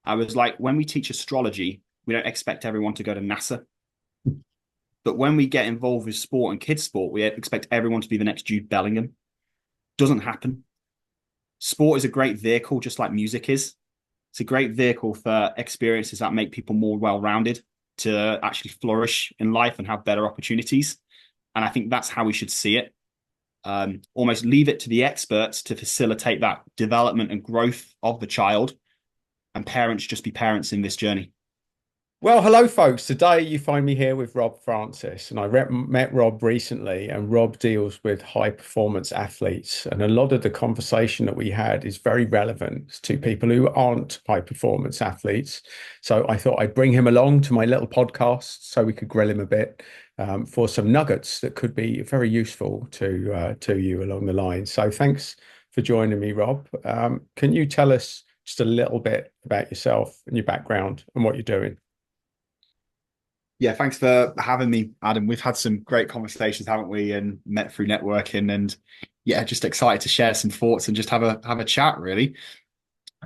I was like, when we teach astrology, we don't expect everyone to go to NASA. But when we get involved with sport and kids sport, we expect everyone to be the next Jude Bellingham. Doesn't happen. Sport is a great vehicle, just like music is. It's a great vehicle for experiences that make people more well-rounded to actually flourish in life and have better opportunities. And I think that's how we should see it. Almost leave it to the experts to facilitate that development and growth of the child, and parents just be parents in this journey. Well, hello, folks. Today you find me here with Rob Francis, and met Rob recently, and Rob deals with high performance athletes. And a lot of the conversation that we had is very relevant to people who aren't high performance athletes. So I thought I'd bring him along to my little podcast so we could grill him a bit for some nuggets that could be very useful to you along the line. So thanks for joining me, Rob. Can you tell us just a little bit about yourself and your background and what you're doing? Yeah, thanks for having me, Adam. We've had some great conversations, haven't we? And met through networking, and yeah, just excited to share some thoughts and just have a chat, really.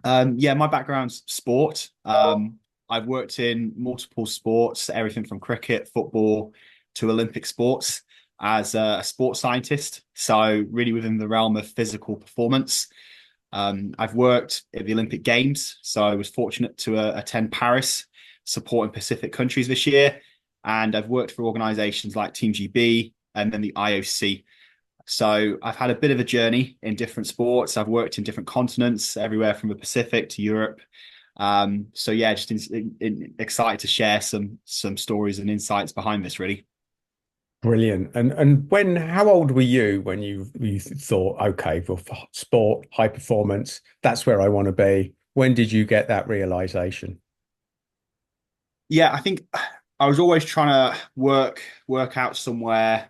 Yeah, my background's sport. I've worked in multiple sports, everything from cricket, football to Olympic sports as a sports scientist. So really within the realm of physical performance. I've worked at the Olympic Games, so I was fortunate to attend Paris, supporting Pacific countries this year. And I've worked for organizations like Team GB and then the IOC. So I've had a bit of a journey in different sports. I've worked in different continents, everywhere from the Pacific to Europe. So yeah, just excited to share some stories and insights behind this, really. Brilliant. And how old were you when you thought, okay, for sport, high performance, that's where I want to be? When did you get that realization? Yeah, I think I was always trying to work out somewhere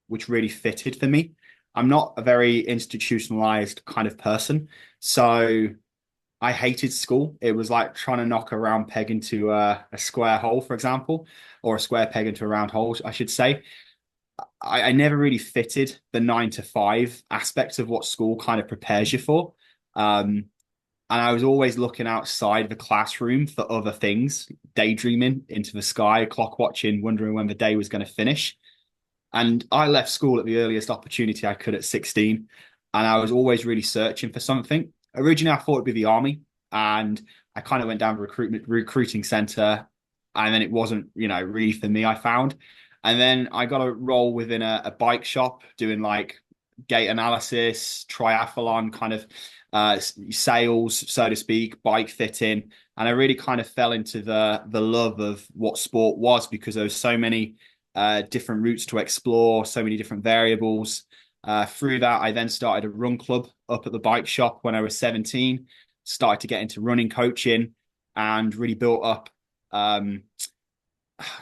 which really fitted for me. I'm not a very institutionalized kind of person, so I hated school. It was like trying to knock a round peg into a square hole, for example, or a square peg into a round hole, I should say. I never really fitted the 9 to 5 aspect of what school kind of prepares you for. Um, and I was always looking outside the classroom for other things, daydreaming into the sky, clock watching, wondering when the day was going to finish. And I left school at the earliest opportunity I could at 16. And I was always really searching for something. Originally, I thought it'd be the army. And I kind of went down the recruiting center. And then it wasn't, really for me, I found. And then I got a role within a bike shop doing like gait analysis, triathlon kind of sales, so to speak, bike fitting. And I really kind of fell into the love of what sport was because there was so many different routes to explore, so many different variables. Through that, I then started a run club up at the bike shop when I was 17, started to get into running coaching and really built up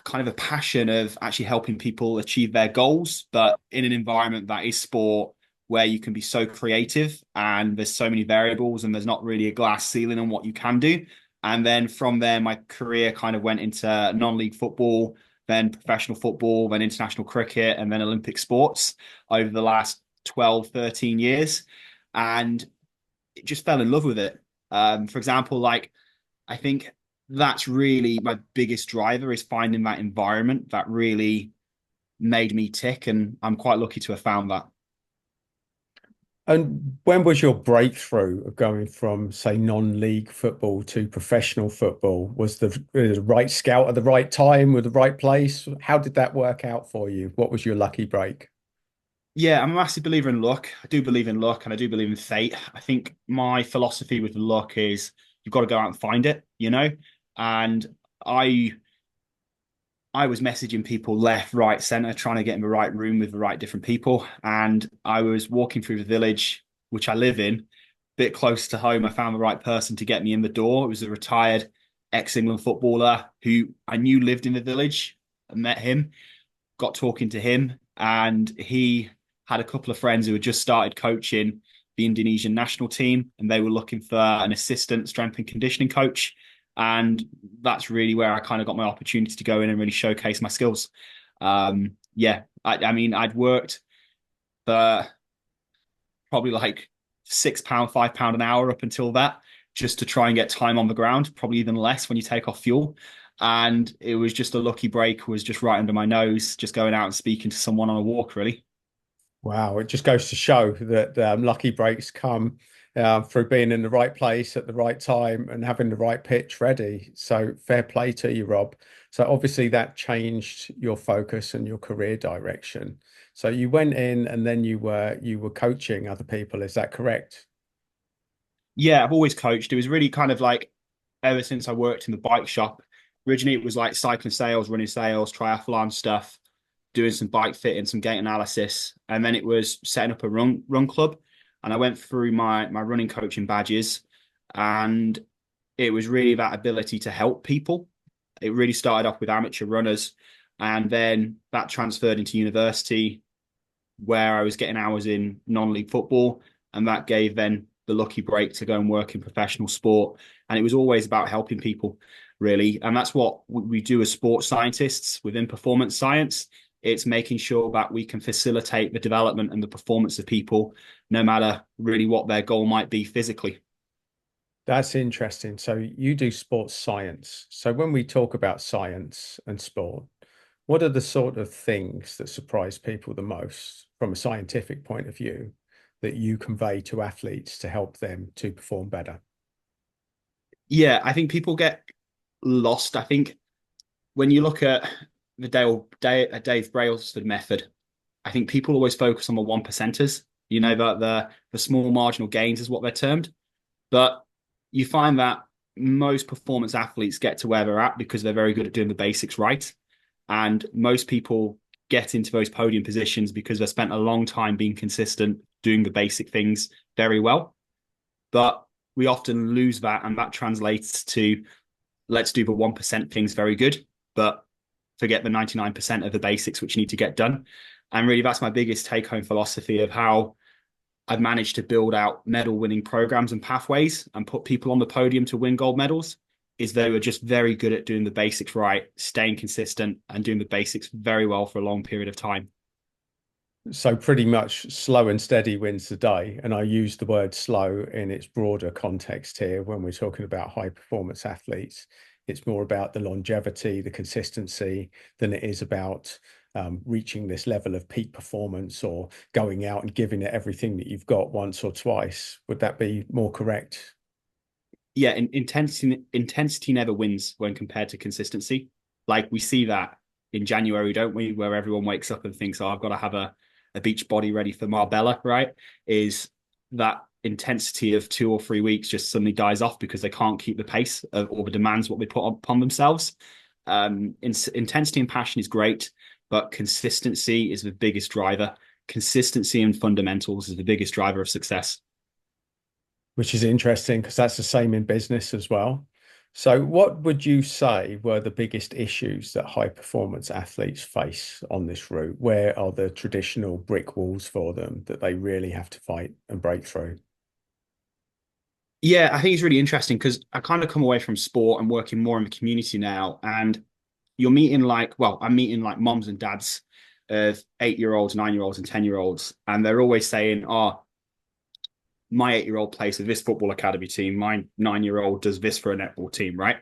kind of a passion of actually helping people achieve their goals, but in an environment that is sport where you can be so creative and there's so many variables and there's not really a glass ceiling on what you can do. And then from there, my career kind of went into non-league football, then professional football, then international cricket, and then Olympic sports over the last 12, 13 years. And just fell in love with it. For example, like I think that's really my biggest driver is finding that environment that really made me tick. And I'm quite lucky to have found that. And when was your breakthrough of going from, say, non-league football to professional football? Was the right scout at the right time with the right place? How did that work out for you? What was your lucky break? Yeah, I'm a massive believer in luck. I do believe in luck and I do believe in fate. I think my philosophy with luck is you've got to go out and find it. And I I was messaging people left, right, center, trying to get in the right room with the right different people. And I was walking through the village, which I live in, a bit close to home. I found the right person to get me in the door. It was a retired ex-England footballer who I knew lived in the village. I met him, got talking to him, and he had a couple of friends who had just started coaching the Indonesian national team, and they were looking for an assistant strength and conditioning coach. And that's really where I kind of got my opportunity to go in and really showcase my skills. Yeah, I mean, I'd worked for probably like £6, £5 an hour up until that. just to try and get time on the ground, probably even less when you take off fuel. And it was just a lucky break, was just right under my nose, just going out and speaking to someone on a walk, really. Wow, it just goes to show that lucky breaks come through being in the right place at the right time and having the right pitch ready. So fair play to you, Rob. So obviously that changed your focus and your career direction. So you went in and then you were coaching other people. Is that correct? Yeah, I've always coached. It was really kind of like ever since I worked in the bike shop. Originally, it was like cycling sales, running sales, triathlon stuff, doing some bike fitting, some gait analysis, and then it was setting up a run club. And I went through my running coaching badges, and it was really that ability to help people. It really started off with amateur runners, and then that transferred into university, where I was getting hours in non-league football, and that gave then the lucky break to go and work in professional sport. And it was always about helping people, really. And that's what we do as sports scientists within performance science. It's making sure that we can facilitate the development and the performance of people, no matter really what their goal might be physically. That's interesting. So you do sports science. So when we talk about science and sport, what are the sort of things that surprise people the most from a scientific point of view that you convey to athletes to help them to perform better? Yeah, I think people get lost. I think when you look at the Dave Brailsford method, I think people always focus on the one percenters. You know that the small marginal gains is what they're termed, but you find that most performance athletes get to where they're at because they're very good at doing the basics right, and most people get into those podium positions because they've spent a long time being consistent, doing the basic things very well. But we often lose that, and that translates to let's do the 1% things very good, but forget the 99% of the basics which need to get done. And really, that's my biggest take home philosophy of how I've managed to build out medal winning programs and pathways and put people on the podium to win gold medals. Is they were just very good at doing the basics right, staying consistent, and doing the basics very well for a long period of time. So pretty much slow and steady wins the day. And I use the word slow in its broader context here when we're talking about high performance athletes. It's more about the longevity, the consistency than it is about reaching this level of peak performance or going out and giving it everything that you've got once or twice. Would that be more correct? Yeah, intensity never wins when compared to consistency. Like we see that in January, don't we? Where everyone wakes up and thinks, "Oh, I've got to have a beach body ready for Marbella," right? Is that intensity of 2 or 3 weeks just suddenly dies off because they can't keep the pace of all the demands what they put upon themselves. Intensity and passion is great, but consistency is the biggest driver. Consistency and fundamentals is the biggest driver of success. Which is interesting because that's the same in business as well. So, what would you say were the biggest issues that high performance athletes face on this route? Where are the traditional brick walls for them that they really have to fight and break through? Yeah, I think it's really interesting because I kind of come away from sport and working more in the community now. And you're meeting I'm meeting like moms and dads of 8-year-olds, 9-year-olds, and 10-year-olds. And they're always saying, "Oh, my 8-year-old plays for this football academy team. My 9-year-old does this for a netball team," right?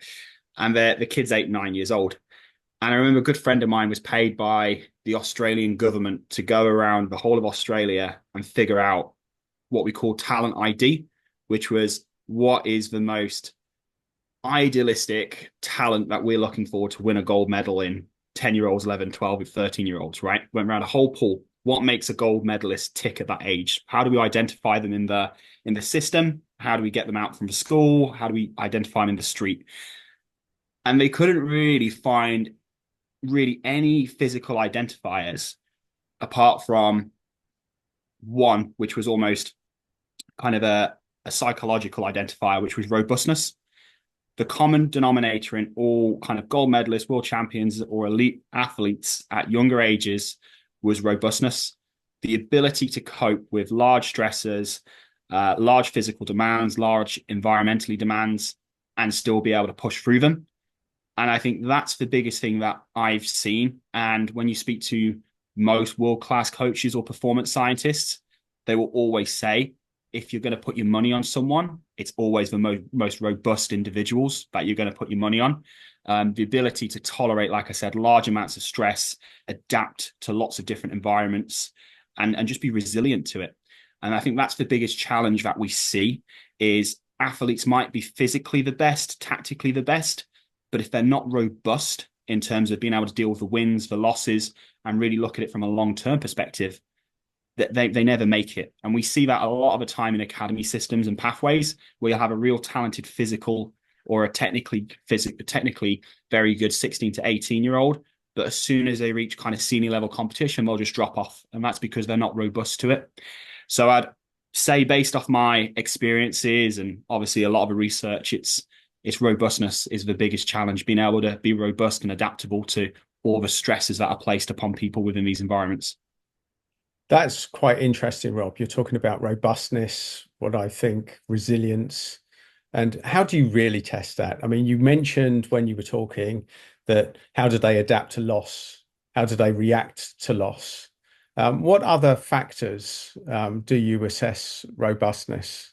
And the kid's 8, 9 years old. And I remember a good friend of mine was paid by the Australian government to go around the whole of Australia and figure out what we call talent ID, which was what is the most idealistic talent that we're looking for to win a gold medal in 10-year-olds, 11, 12, 13-year-olds, right? Went around a whole pool. What makes a gold medalist tick at that age? How do we identify them in the system? How do we get them out from the school? How do we identify them in the street? And they couldn't really find really any physical identifiers apart from one, which was almost kind of a psychological identifier, which was robustness. The common denominator in all kind of gold medalists, world champions, or elite athletes at younger ages was robustness, the ability to cope with large stressors, large physical demands, large environmentally demands, and still be able to push through them. And I think that's the biggest thing that I've seen. And when you speak to most world class coaches or performance scientists, they will always say if you're going to put your money on someone, it's always the most robust individuals that you're going to put your money on. The ability to tolerate, like I said, large amounts of stress, adapt to lots of different environments, and just be resilient to it. And I think that's the biggest challenge that we see is athletes might be physically the best, tactically the best, but if they're not robust in terms of being able to deal with the wins, the losses, and really look at it from a long-term perspective, that they never make it. And we see that a lot of the time in academy systems and pathways where you have a real talented physical or a technically very good 16 to 18-year-old. But as soon as they reach kind of senior level competition, they'll just drop off. And that's because they're not robust to it. So I'd say based off my experiences and obviously a lot of the research, it's robustness is the biggest challenge, being able to be robust and adaptable to all the stresses that are placed upon people within these environments. That's quite interesting, Rob. You're talking about robustness, what I think, resilience, and how do you really test that? I mean, you mentioned when you were talking that how do they adapt to loss? How do they react to loss? What other factors do you assess robustness?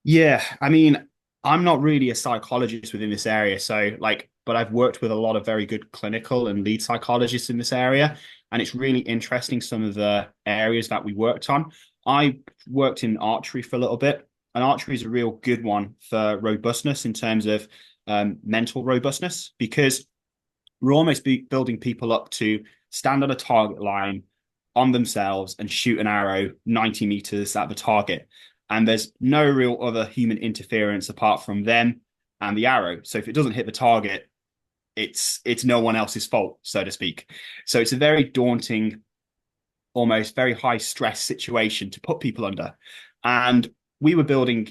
Yeah, I mean, I'm not really a psychologist within this area, so like, but I've worked with a lot of very good clinical and lead psychologists in this area, and it's really interesting some of the areas that we worked on. I worked in archery for a little bit, and archery is a real good one for robustness in terms of mental robustness because we're almost building people up to stand on a target line on themselves and shoot an arrow 90 meters at the target. And there's no real other human interference apart from them and the arrow. So if it doesn't hit the target, it's no one else's fault, so to speak. So it's a very daunting, almost very high stress situation to put people under. And we were building,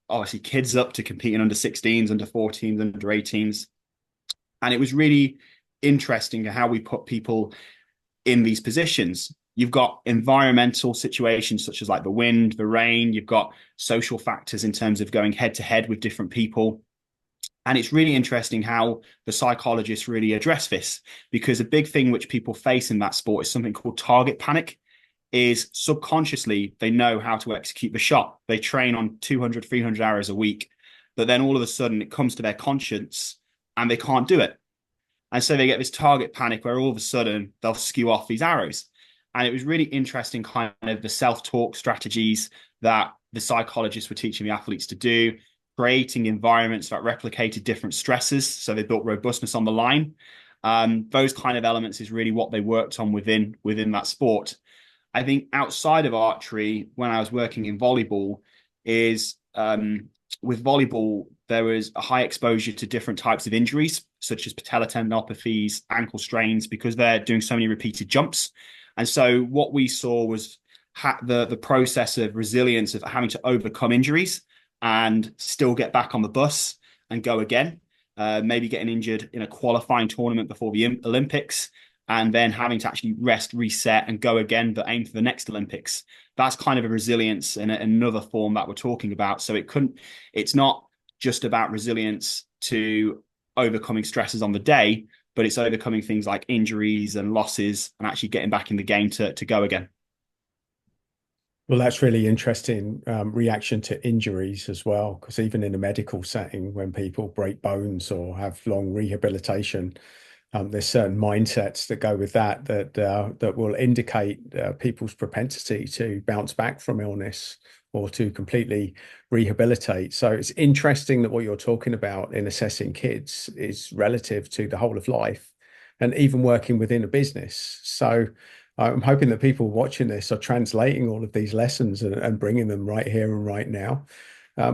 obviously kids up to competing under 16s, under 14s, under 18s. And it was really interesting how we put people in these positions. You've got environmental situations such as like the wind, the rain, you've got social factors in terms of going head to head with different people. And it's really interesting how the psychologists really address this because a big thing which people face in that sport is something called target panic is subconsciously they know how to execute the shot. They train on 200, 300 hours a week, but then all of a sudden it comes to their conscience and they can't do it. And so they get this target panic where all of a sudden they'll skew off these arrows. And it was really interesting, kind of the self talk strategies that the psychologists were teaching the athletes to do, creating environments that replicated different stresses. So they built robustness on the line. Those kind of elements is really what they worked on within that sport. I think outside of archery, when I was working in volleyball, is with volleyball, there was a high exposure to different types of injuries, such as patella tendinopathies, ankle strains, because they're doing so many repeated jumps. And so what we saw was the process of resilience of having to overcome injuries and still get back on the bus and go again. Maybe getting injured in a qualifying tournament before the Olympics, and then having to actually rest, reset, and go again, but aim for the next Olympics. That's kind of a resilience in another form that we're talking about. So it's not just about resilience to overcoming stresses on the day, but it's overcoming things like injuries and losses and actually getting back in the game to go again. Well, that's really interesting reaction to injuries as well, because even in a medical setting, when people break bones or have long rehabilitation, there's certain mindsets that go with that will indicate people's propensity to bounce back from illness or to completely rehabilitate. So it's interesting that what you're talking about in assessing kids is relative to the whole of life and even working within a business. So I'm hoping that people watching this are translating all of these lessons and bringing them right here and right now.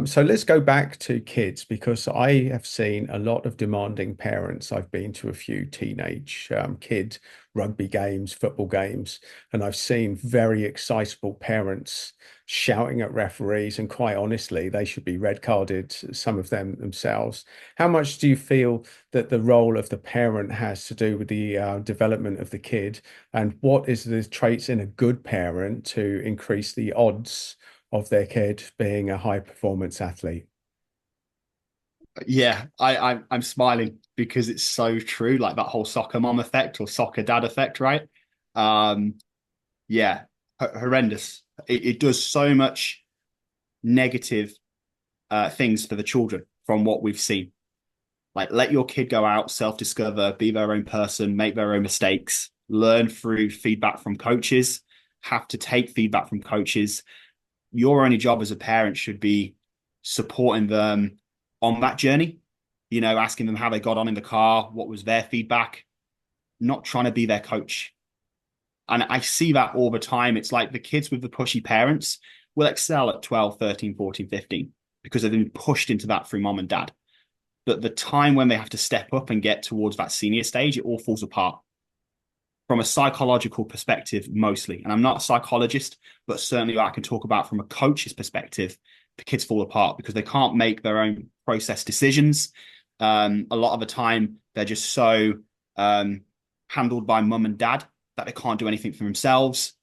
So let's go back to kids because I have seen a lot of demanding parents. I've been to a few teenage kid rugby games, football games, and I've seen very excitable parents shouting at referees. And quite honestly, they should be red carded, some of them themselves. How much do you feel that the role of the parent has to do with the development of the kid? And what is the traits in a good parent to increase the odds of their kid being a high performance athlete? Yeah, I'm smiling because it's so true, like that whole soccer mom effect or soccer dad effect, right? Um, yeah, horrendous. it does so much negative things for the children from what we've seen. Like, let your kid go out, self-discover, be their own person, make their own mistakes, learn through feedback from coaches, have to take feedback from coaches. Your only job as a parent should be supporting them on that journey, asking them how they got on in the car, what was their feedback, not trying to be their coach. And I see that all the time. It's like the kids with the pushy parents will excel at 12, 13, 14, 15 because they've been pushed into that through mom and dad. But the time when they have to step up and get towards that senior stage, it all falls apart from a psychological perspective, mostly. And I'm not a psychologist, but certainly I can talk about from a coach's perspective, the kids fall apart because they can't make their own process decisions. A lot of the time, they're just so handled by mum and dad that they can't do anything for themselves.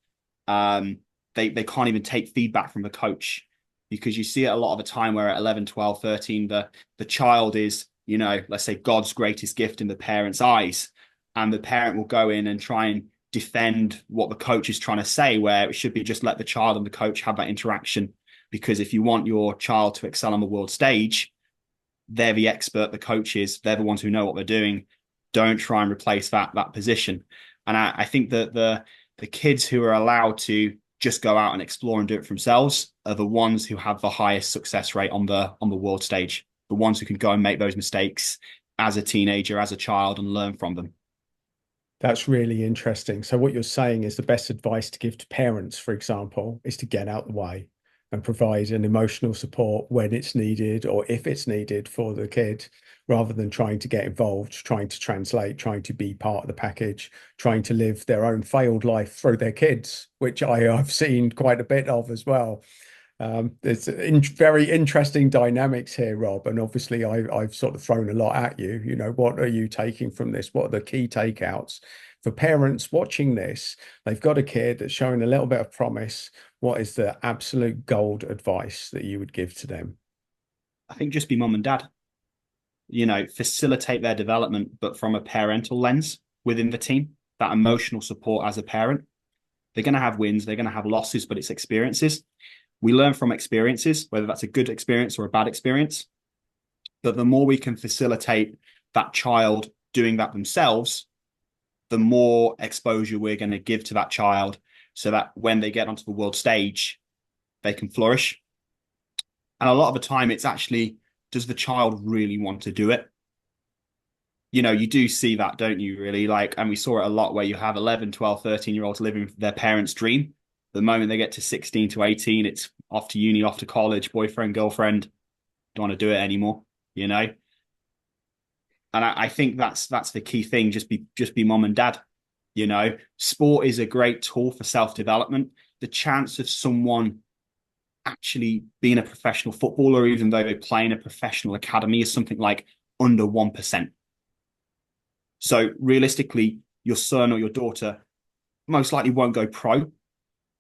They can't even take feedback from the coach because you see it a lot of the time where at 11, 12, 13, the child is, let's say God's greatest gift in the parent's eyes. And the parent will go in and try and defend what the coach is trying to say, where it should be just let the child and the coach have that interaction. Because if you want your child to excel on the world stage, they're the expert, the coaches, they're the ones who know what they're doing. Don't try and replace that position. And I think that the kids who are allowed to just go out and explore and do it for themselves are the ones who have the highest success rate on the world stage. The ones who can go and make those mistakes as a teenager, as a child, and learn from them. That's really interesting. So what you're saying is the best advice to give to parents, for example, is to get out the way and provide an emotional support when it's needed or if it's needed for the kid, rather than trying to get involved, trying to translate, trying to be part of the package, trying to live their own failed life through their kids, which I've seen quite a bit of as well. There's very interesting dynamics here, Rob, and obviously I've sort of thrown a lot at you. What are you taking from this? What are the key takeouts for parents watching this? They've got a kid that's showing a little bit of promise. What is the absolute gold advice that you would give to them? I think just be mum and dad, facilitate their development, but from a parental lens within the team, that emotional support as a parent. They're going to have wins, they're going to have losses, but it's experiences. We learn from experiences, whether that's a good experience or a bad experience. But the more we can facilitate that child doing that themselves, the more exposure we're going to give to that child so that when they get onto the world stage, they can flourish. And a lot of the time, it's actually, does the child really want to do it? You do see that, don't you, really? And we saw it a lot where you have 11, 12, 13-year-olds living their parents' dream. The moment they get to 16 to 18, it's off to uni, off to college, boyfriend, girlfriend, don't want to do it anymore, And I think that's the key thing. Just be mom and dad. Sport is a great tool for self-development. The chance of someone actually being a professional footballer, even though they play in a professional academy, is something like under 1%. So realistically, your son or your daughter most likely won't go pro,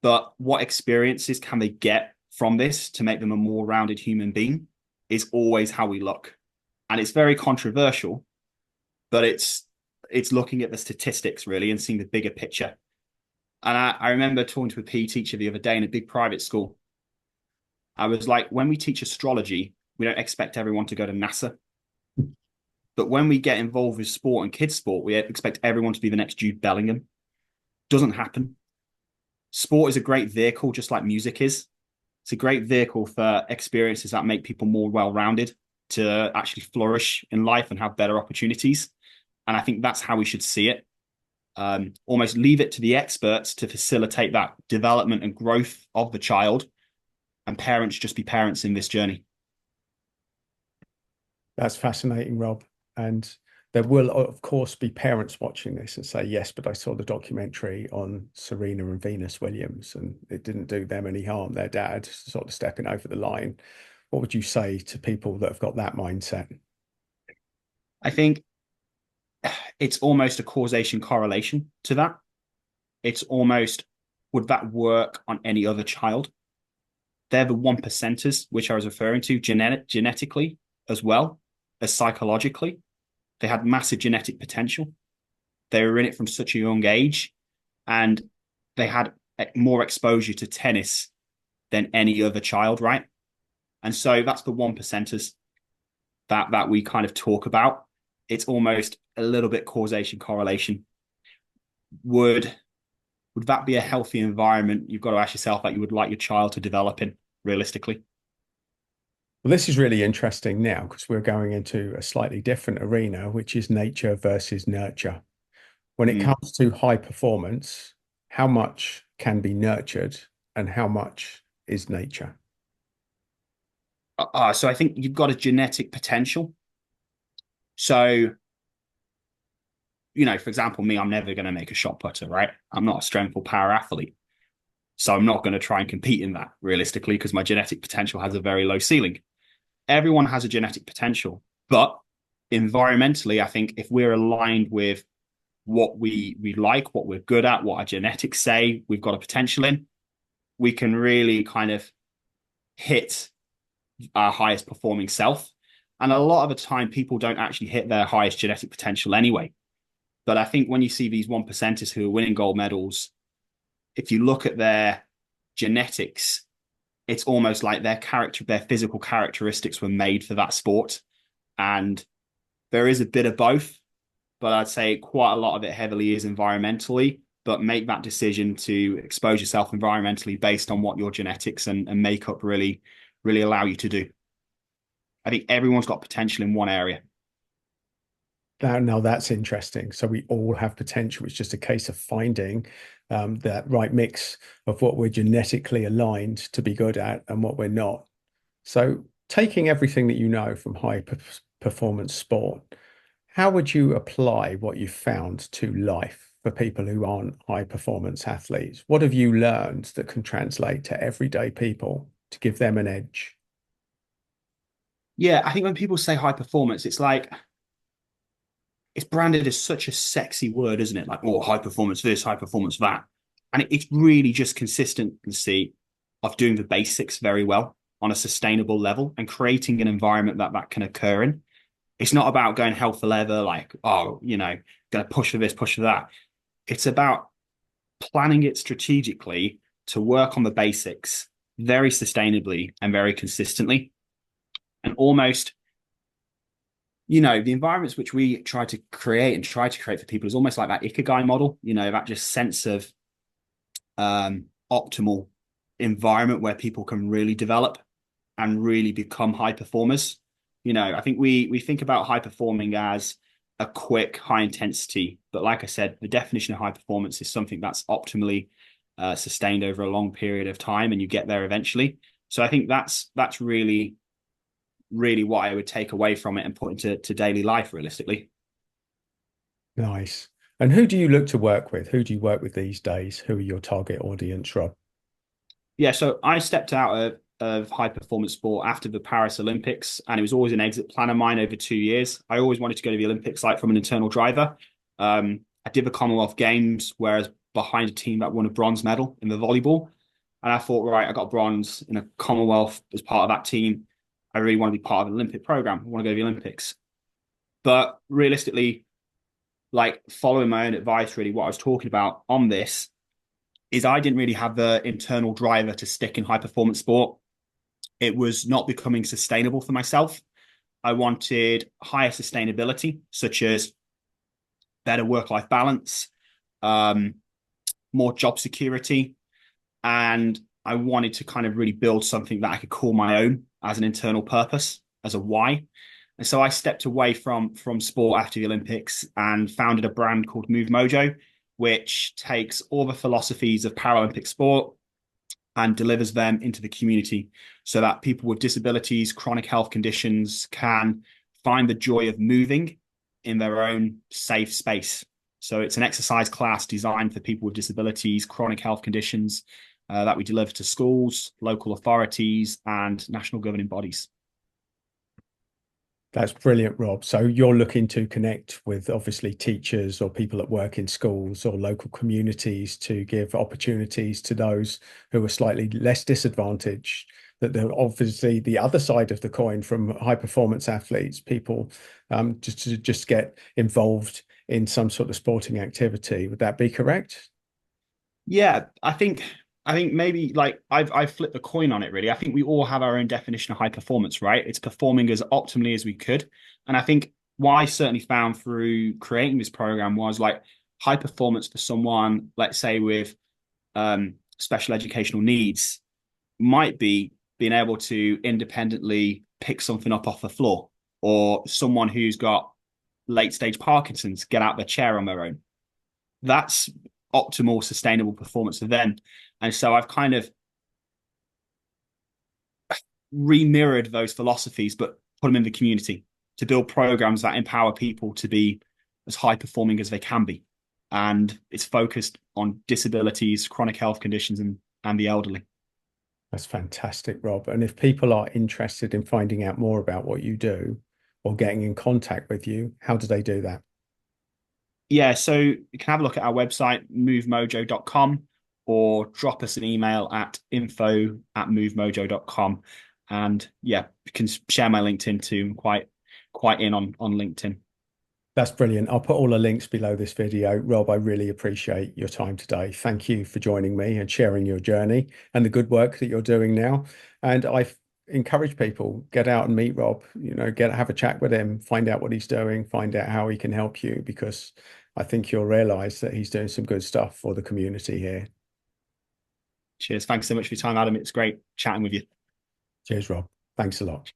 but what experiences can they get from this to make them a more rounded human being is always how we look. And it's very controversial, but it's looking at the statistics really and seeing the bigger picture. And I remember talking to a PE teacher the other day in a big private school. I was like, when we teach astrology, we don't expect everyone to go to NASA. But when we get involved with sport and kids sport, we expect everyone to be the next Jude Bellingham. Doesn't happen. Sport is a great vehicle, just like music is. It's a great vehicle for experiences that make people more well-rounded to actually flourish in life and have better opportunities. And I think that's how we should see it. Almost leave it to the experts to facilitate that development and growth of the child, and parents just be parents in this journey. That's fascinating, Rob. And there will, of course, be parents watching this and say, yes, but I saw the documentary on Serena and Venus Williams and it didn't do them any harm. Their dad sort of stepping over the line. What would you say to people that have got that mindset? I think it's almost a causation correlation to that. It's almost, would that work on any other child? They're the 1%ers, which I was referring to genetically as well as psychologically. They had massive genetic potential. They were in it from such a young age, and they had more exposure to tennis than any other child, right? And so that's the one percenters that we kind of talk about. It's almost a little bit causation correlation. Would would that be a healthy environment? You've got to ask yourself that you would like your child to develop in realistically. Well, this is really interesting now because we're going into a slightly different arena, which is nature versus nurture. When it Mm. comes to high performance, how much can be nurtured and how much is nature? So I think you've got a genetic potential. So, for example, me, I'm never going to make a shot putter, right? I'm not a strength or power athlete. So I'm not going to try and compete in that realistically because my genetic potential has a very low ceiling. Everyone has a genetic potential, but environmentally, I think if we're aligned with what we like, what we're good at, what our genetics say we've got a potential in, we can really kind of hit our highest performing self. And a lot of the time, people don't actually hit their highest genetic potential anyway. But I think when you see these one percenters who are winning gold medals, if you look at their genetics, it's almost like their physical characteristics were made for that sport. And there is a bit of both, but I'd say quite a lot of it heavily is environmentally. But make that decision to expose yourself environmentally based on what your genetics and makeup really allow you to do. I think everyone's got potential in one area. Now that's interesting. So we all have potential. It's just a case of finding that right mix of what we're genetically aligned to be good at and what we're not. So taking everything that you know from high performance sport, how would you apply what you found to life for people who aren't high performance athletes? What have you learned that can translate to everyday people to give them an edge? Yeah, I think when people say high performance, it's like it's branded as such a sexy word, isn't it? Like, oh, high performance this, high performance that. And it's really just consistency of doing the basics very well on a sustainable level and creating an environment that can occur in. It's not about going hell for leather, like, oh, going to push for this, push for that. It's about planning it strategically to work on the basics very sustainably and very consistently. And almost, the environments which we try to create for people is almost like that ikigai model, that just sense of optimal environment where people can really develop and really become high performers. I think we think about high performing as a quick, high intensity, but like I said, the definition of high performance is something that's optimally sustained over a long period of time, and you get there eventually. So I think that's really what I would take away from it and put into daily life, realistically. Nice. And who do you look to work with? Who do you work with these days? Who are your target audience, Rob? Yeah, so I stepped out of high performance sport after the Paris Olympics, and it was always an exit plan of mine over 2 years. I always wanted to go to the Olympics like from an internal driver. I did the Commonwealth Games, whereas behind a team that won a bronze medal in the volleyball. And I thought, right, I got bronze in a Commonwealth as part of that team. I really want to be part of an Olympic program. I want to go to the Olympics. But realistically, like following my own advice, really, what I was talking about on this is I didn't really have the internal driver to stick in high performance sport. It was not becoming sustainable for myself. I wanted higher sustainability, such as better work life balance, um, more job security. And I wanted to kind of really build something that I could call my own as an internal purpose, as a why. And so I stepped away from sport after the Olympics and founded a brand called Move Mojo, which takes all the philosophies of Paralympic sport and delivers them into the community so that people with disabilities, chronic health conditions can find the joy of moving in their own safe space. So it's an exercise class designed for people with disabilities, chronic health conditions that we deliver to schools, local authorities, and national governing bodies. That's brilliant, Rob. So you're looking to connect with obviously teachers or people that work in schools or local communities to give opportunities to those who are slightly less disadvantaged. That they're obviously the other side of the coin from high performance athletes, people just to just get involved in some sort of sporting activity. Would that be correct? Yeah, I think maybe like I've flipped the coin on it really. I think we all have our own definition of high performance, right? It's performing as optimally as we could. And I think what I certainly found through creating this program was like high performance for someone, let's say with special educational needs, might be being able to independently pick something up off the floor, or someone who's got late stage Parkinson's get out of their chair on their own. That's optimal, sustainable performance for them. And so I've kind of remirrored those philosophies, but put them in the community to build programs that empower people to be as high performing as they can be. And it's focused on disabilities, chronic health conditions, and the elderly. That's fantastic, Rob. And if people are interested in finding out more about what you do or getting in contact with you, how do they do that? Yeah, so you can have a look at our website, movemojo.com, or drop us an email at info@movemojo.com. And yeah, you can share my LinkedIn too. I'm quite in on LinkedIn. That's brilliant. I'll put all the links below this video. Rob, I really appreciate your time today. Thank you for joining me and sharing your journey and the good work that you're doing now. And I encourage people, get out and meet Rob, have a chat with him, find out what he's doing, find out how he can help you, because I think you'll realize that he's doing some good stuff for the community here. Cheers. Thanks so much for your time, Adam. It's great chatting with you. Cheers, Rob. Thanks a lot.